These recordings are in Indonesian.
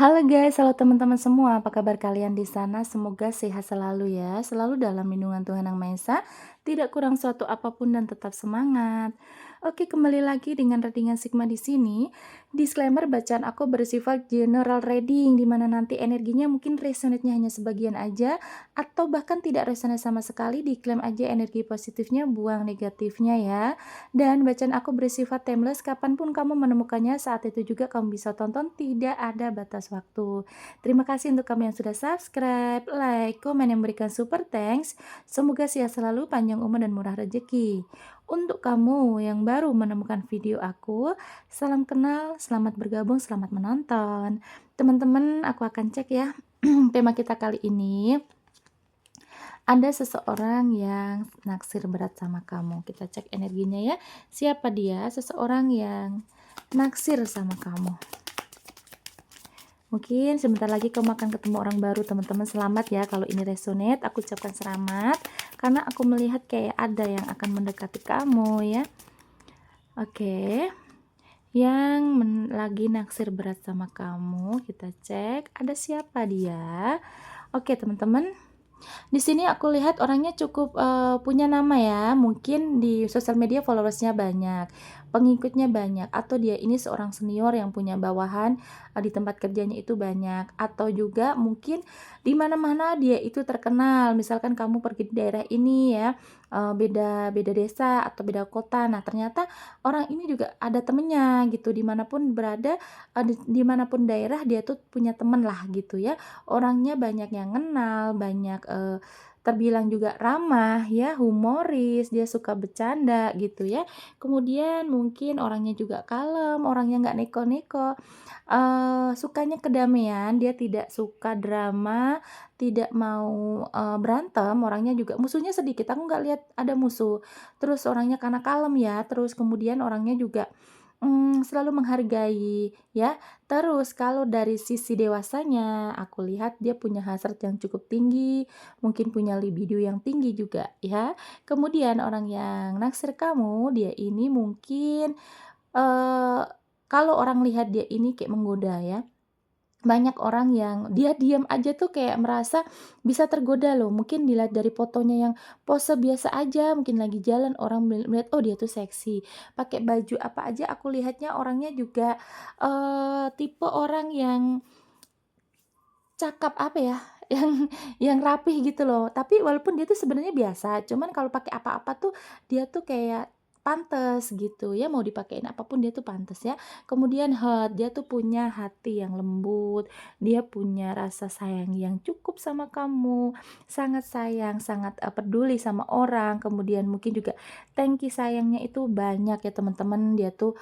Halo guys, halo teman-teman semua. Apa kabar kalian di sana? Semoga sehat selalu ya, selalu dalam lindungan Tuhan Yang Maha Esa, tidak kurang suatu apapun dan tetap semangat. Oke, kembali lagi dengan readingan Sigma di sini. Disclaimer bacaan aku bersifat general reading, di mana nanti energinya mungkin resonate-nya hanya sebagian aja, atau bahkan tidak resonate sama sekali. Diklaim aja energi positifnya, buang negatifnya ya. Dan bacaan aku bersifat timeless, kapanpun kamu menemukannya, saat itu juga kamu bisa tonton, tidak ada batas waktu. Terima kasih untuk kamu yang sudah subscribe, like, komen, yang memberikan super thanks. Semoga sehat selalu, panjang umur, dan murah rezeki. Untuk kamu yang baru menemukan video aku, salam kenal, selamat bergabung, selamat menonton. Teman-teman, aku akan cek ya tema kita kali ini. Ada seseorang yang naksir berat sama kamu. Kita cek energinya ya. Siapa dia? Seseorang yang naksir sama kamu. Mungkin sebentar lagi kamu akan ketemu orang baru, teman-teman. Selamat ya kalau ini resonate. Aku ucapkan selamat karena aku melihat kayak ada yang akan mendekati kamu ya. Oke. Yang lagi naksir berat sama kamu, kita cek ada siapa dia. Oke, teman-teman. Di sini aku lihat orangnya cukup punya nama ya, mungkin di sosial media followersnya banyak, pengikutnya banyak, atau dia ini seorang senior yang punya bawahan di tempat kerjanya itu banyak, atau juga mungkin di mana-mana dia itu terkenal. Misalkan kamu pergi di daerah ini ya, beda beda desa atau beda kota. Nah, ternyata orang ini juga ada temennya gitu, dimanapun berada, dimanapun daerah dia tuh punya temen lah gitu ya. Orangnya banyak yang kenal, banyak terbilang juga ramah ya, humoris, dia suka bercanda gitu ya. Kemudian mungkin orangnya juga kalem, orangnya nggak neko-neko, sukanya kedamaian, dia tidak suka drama, tidak mau berantem, orangnya juga musuhnya sedikit, aku nggak lihat ada musuh. Terus orangnya karena kalem ya, terus kemudian orangnya juga selalu menghargai ya. Terus kalau dari sisi dewasanya, aku lihat dia punya hasrat yang cukup tinggi, mungkin punya libido yang tinggi juga ya. Kemudian orang yang naksir kamu, dia ini mungkin eee, kalau orang lihat dia ini kayak menggoda ya. Banyak orang yang dia diam aja tuh kayak merasa bisa tergoda loh, mungkin dilihat dari fotonya yang pose biasa aja, mungkin lagi jalan orang melihat, "Oh, dia tuh seksi." Pakai baju apa aja aku lihatnya orangnya juga tipe orang yang cakep, apa ya, yang rapih gitu loh. Tapi walaupun dia tuh sebenarnya biasa, cuman kalau pakai apa-apa tuh dia tuh kayak pantes gitu ya, mau dipakein apapun dia tuh pantes ya. Kemudian dia tuh punya hati yang lembut, dia punya rasa sayang yang cukup sama kamu, sangat sayang, sangat peduli sama orang. Kemudian mungkin juga tangki sayangnya itu banyak ya teman-teman. Dia tuh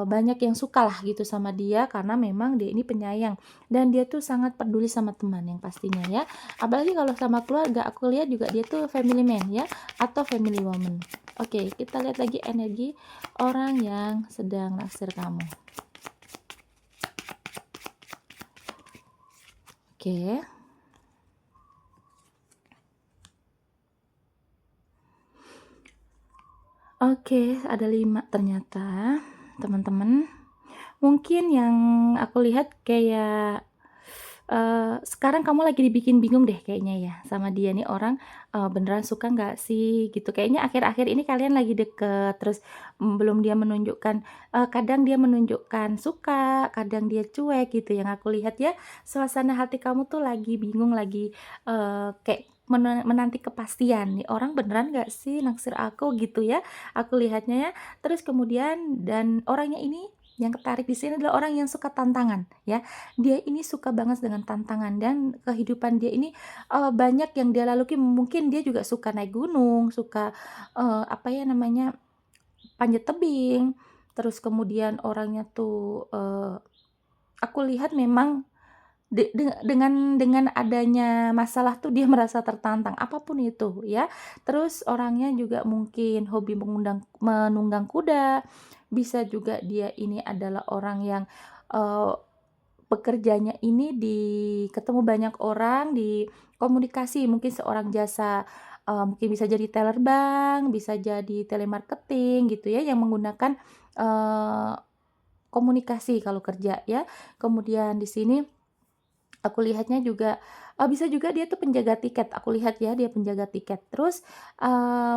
banyak yang sukalah gitu sama dia karena memang dia ini penyayang. Dan dia tuh sangat peduli sama teman yang pastinya ya. Apalagi kalau sama keluarga, aku lihat juga dia tuh family man ya, atau family woman. Oke, kita lihat lagi energi orang yang sedang naksir kamu. Oke. Oke, ada 5 ternyata, teman-teman. Mungkin yang aku lihat kayak sekarang kamu lagi dibikin bingung deh kayaknya ya sama dia nih orang, beneran suka nggak sih gitu. Kayaknya akhir-akhir ini kalian lagi deket, terus, belum dia menunjukkan kadang dia menunjukkan suka, kadang dia cuek gitu yang aku lihat ya. Suasana hati kamu tuh lagi bingung, lagi, kayak menanti kepastian, "Nih orang beneran nggak sih naksir aku?" Gitu ya, aku lihatnya ya. Terus kemudian dan orangnya ini yang ketarik di sini adalah orang yang suka tantangan ya. Dia ini suka banget dengan tantangan dan kehidupan dia ini, banyak yang dia lalui, mungkin dia juga suka naik gunung, suka, apa ya namanya, panjat tebing, terus kemudian orangnya tuh, aku lihat memang dengan adanya masalah tuh dia merasa tertantang, apapun itu ya. Terus orangnya juga mungkin hobi menunggang kuda, bisa juga dia ini adalah orang yang, eee pekerjaannya ini ketemu banyak orang, di komunikasi, mungkin seorang jasa, mungkin bisa jadi teller bank, bisa jadi telemarketing gitu ya, yang menggunakan, eee, komunikasi kalau kerja ya. Kemudian di sini Aku lihatnya juga, bisa juga dia tuh penjaga tiket, aku lihat ya dia penjaga tiket. Terus,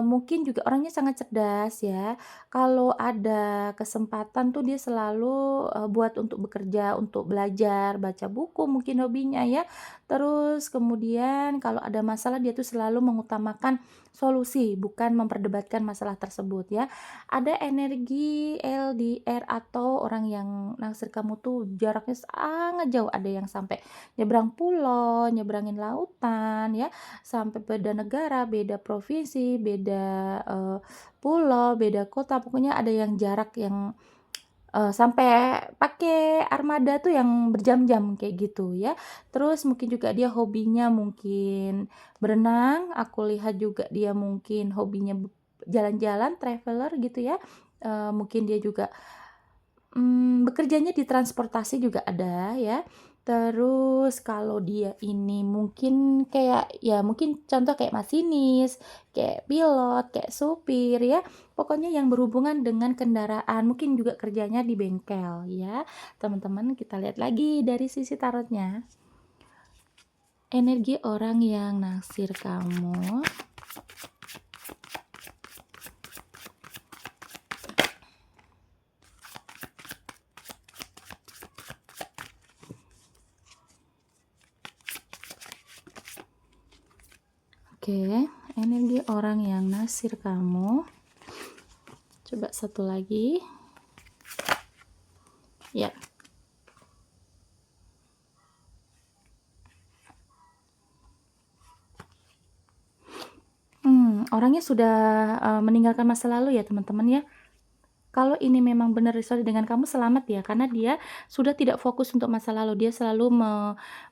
mungkin juga orangnya sangat cerdas ya, kalau ada kesempatan tuh dia selalu, buat untuk bekerja, untuk belajar, baca buku mungkin hobinya ya. Terus kemudian kalau ada masalah dia tuh selalu mengutamakan solusi, bukan memperdebatkan masalah tersebut ya. Ada energi LDR atau orang yang naksir kamu tuh jaraknya sangat jauh, ada yang sampai nyebrang pulau, nyebrangin lautan ya, sampai beda negara, beda provinsi, beda, pulau, beda kota, pokoknya ada yang jarak yang, sampai pakai armada tuh yang berjam-jam kayak gitu ya. Terus mungkin juga dia hobinya mungkin berenang, aku lihat juga dia mungkin hobinya jalan-jalan, traveler gitu ya, mungkin dia juga bekerjanya di transportasi juga ada ya. Terus kalau dia ini mungkin kayak ya mungkin contoh kayak masinis, kayak pilot, kayak supir ya, pokoknya yang berhubungan dengan kendaraan, mungkin juga kerjanya di bengkel ya. Teman-teman kita lihat lagi dari sisi tarotnya. Energi orang yang naksir kamu. Oke, energi orang yang naksir kamu. Coba satu lagi. Ya. Orangnya sudah, meninggalkan masa lalu ya teman-teman ya. Kalau ini memang benar sesuai dengan kamu, selamat ya, karena dia sudah tidak fokus untuk masa lalu, dia selalu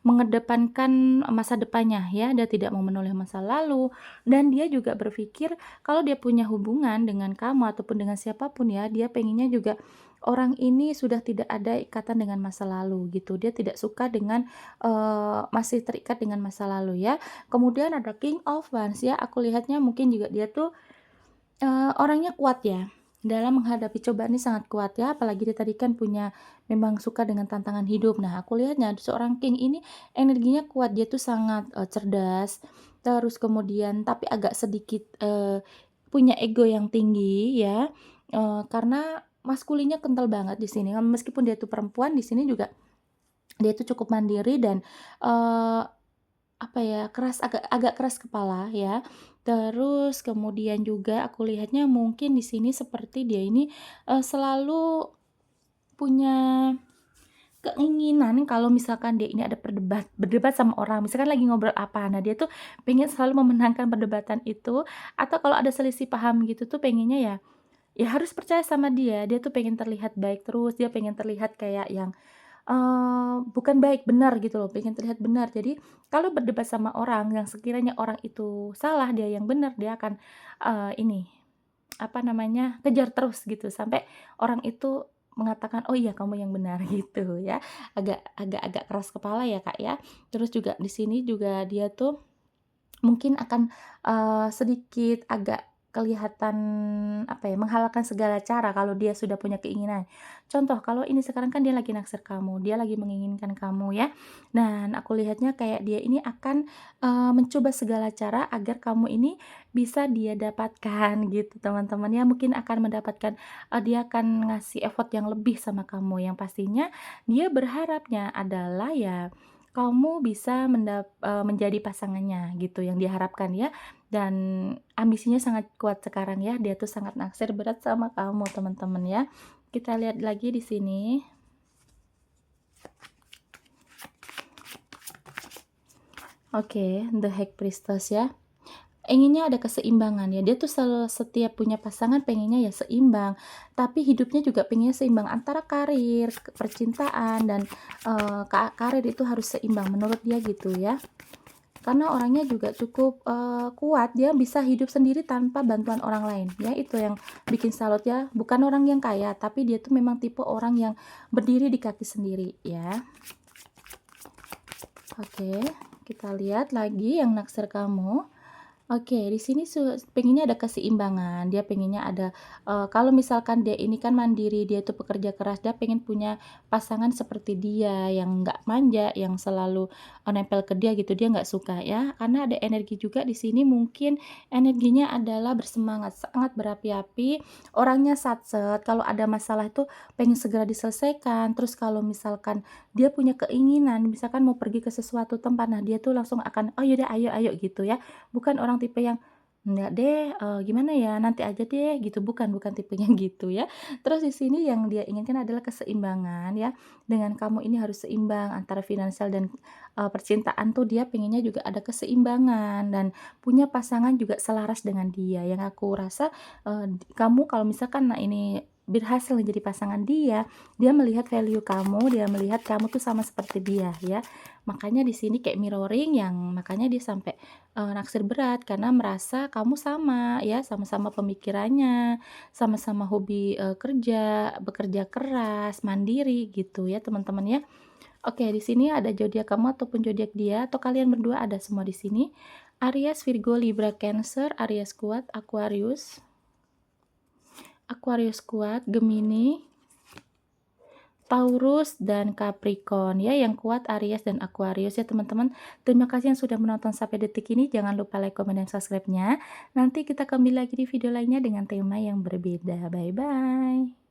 mengedepankan masa depannya ya, dia tidak mau menoleh masa lalu, dan dia juga berpikir kalau dia punya hubungan dengan kamu ataupun dengan siapapun ya, dia pengennya juga orang ini sudah tidak ada ikatan dengan masa lalu gitu, dia tidak suka dengan, masih terikat dengan masa lalu ya. Kemudian ada King of Wands ya, aku lihatnya mungkin juga dia tuh orangnya kuat ya, dalam menghadapi cobaan ini sangat kuat ya, apalagi dia tadi kan punya memang suka dengan tantangan hidup. Nah, aku lihatnya seorang King ini energinya kuat, dia tuh sangat, cerdas, terus kemudian tapi agak sedikit, punya ego yang tinggi ya, karena maskulinnya kental banget di sini, meskipun dia tuh perempuan, di sini juga dia tuh cukup mandiri dan, eee apa ya, agak agak keras kepala ya. Terus kemudian juga aku lihatnya mungkin di sini seperti dia ini, selalu punya keinginan kalau misalkan dia ini ada berdebat sama orang, misalkan lagi ngobrol apa, nah dia tuh pengen selalu memenangkan perdebatan itu, atau kalau ada selisih paham gitu tuh pengennya ya, ya harus percaya sama dia, dia tuh pengen terlihat baik terus, dia pengen terlihat kayak yang bukan baik, benar gitu loh, pengen terlihat benar. Jadi, kalau berdebat sama orang yang sekiranya orang itu salah, dia yang benar, dia akan, ini, apa namanya, kejar terus gitu, sampai orang itu mengatakan, "Oh iya kamu yang benar," gitu ya. Agak keras kepala ya, Kak, ya. Terus juga di sini juga dia tuh mungkin akan, sedikit agak kelihatan, apa ya, menghalalkan segala cara kalau dia sudah punya keinginan. Contoh, kalau ini sekarang kan dia lagi naksir kamu, dia lagi menginginkan kamu ya. Dan aku lihatnya kayak dia ini akan, mencoba segala cara agar kamu ini bisa dia dapatkan gitu, teman-teman ya. Mungkin akan mendapatkan, dia akan ngasih effort yang lebih sama kamu, yang pastinya dia berharapnya adalah ya kamu bisa menjadi pasangannya gitu yang diharapkan ya, dan ambisinya sangat kuat sekarang ya, dia tuh sangat naksir berat sama kamu teman-teman ya. Kita lihat lagi di sini. Oke, The High Priestess ya. Inginnya ada keseimbangan ya, dia tuh setiap punya pasangan pengennya ya seimbang, tapi hidupnya juga pengennya seimbang antara karir, percintaan, dan, karir itu harus seimbang menurut dia gitu ya. Karena orangnya juga cukup, kuat, dia bisa hidup sendiri tanpa bantuan orang lain, ya itu yang bikin salut ya. Bukan orang yang kaya, tapi dia tuh memang tipe orang yang berdiri di kaki sendiri, ya. Oke, kita lihat lagi yang naksir kamu. Oke, di sini pengennya ada keseimbangan, dia pengennya ada, kalau misalkan dia ini kan mandiri, dia itu pekerja keras, dia pengen punya pasangan seperti dia, yang nggak manja, yang selalu, nempel ke dia gitu, dia nggak suka ya. Karena ada energi juga di sini mungkin energinya adalah bersemangat, sangat berapi-api, orangnya satset, kalau ada masalah itu pengen segera diselesaikan, terus kalau misalkan dia punya keinginan, misalkan mau pergi ke sesuatu tempat, nah dia tuh langsung akan, "Oh yaudah ayo ayo," gitu ya. Bukan orang tipe yang, "Enggak deh, gimana ya, nanti aja deh," gitu, bukan tipenya gitu ya. Terus di sini yang dia inginkan adalah keseimbangan ya, dengan kamu ini harus seimbang antara finansial dan, percintaan tuh dia pengennya juga ada keseimbangan dan punya pasangan juga selaras dengan dia. Yang aku rasa, kamu kalau misalkan nah ini berhasil menjadi pasangan dia melihat value kamu, dia melihat kamu tuh sama seperti dia ya. Makanya di sini kayak mirroring yang makanya dia sampai naksir berat karena merasa kamu sama ya, sama-sama pemikirannya, sama-sama hobi, kerja, bekerja keras, mandiri gitu ya teman-teman ya. Oke di sini ada zodiak kamu ataupun zodiak dia atau kalian berdua ada semua di sini. Aries, Virgo, Libra, Cancer, Aries kuat, Aquarius kuat, Gemini, Taurus dan Capricorn ya, yang kuat Aries dan Aquarius ya teman-teman. Terima kasih yang sudah menonton sampai detik ini, jangan lupa like, komen, dan subscribe-nya. Nanti kita kembali lagi di video lainnya dengan tema yang berbeda. Bye-bye.